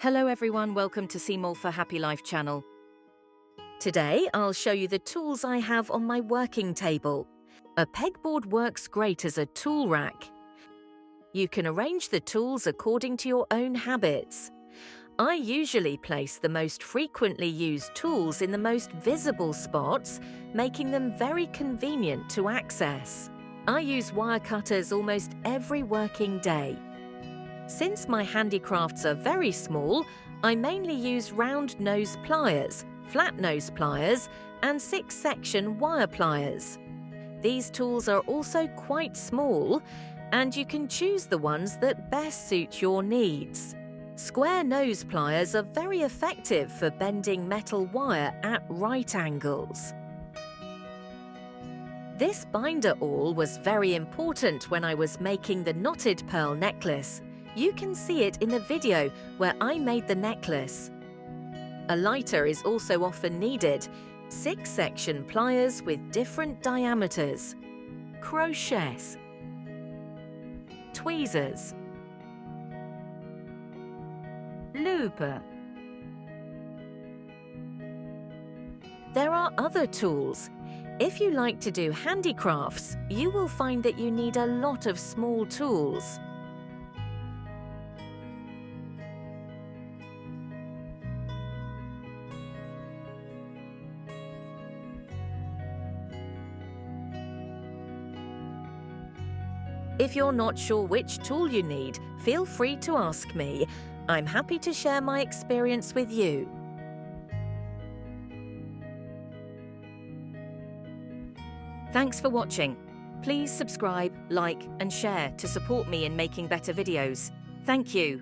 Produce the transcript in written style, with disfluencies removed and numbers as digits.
Hello everyone, welcome to Cmallforhappylife channel. Today I'll show you the tools I have on my working table. A pegboard works great as a tool rack. You can arrange the tools according to your own habits. I usually place the most frequently used tools in the most visible spots, making them very convenient to access. I use wire cutters almost every working day. Since my handicrafts are very small, I mainly use round nose pliers, flat nose pliers, and 6-section wire pliers. These tools are also quite small, and you can choose the ones that best suit your needs. Square nose pliers are very effective for bending metal wire at right angles. This binder awl was very important when I was making the knotted pearl necklace. You can see it in the video where I made the necklace. A lighter is also often needed. 6-section pliers with different diameters. Crochets. Tweezers. Loupe. There are other tools. If you like to do handicrafts, you will find that you need a lot of small tools. If you're not sure which tool you need, feel free to ask me. I'm happy to share my experience with you. Thanks for watching. Please subscribe, like, and share to support me in making better videos. Thank you.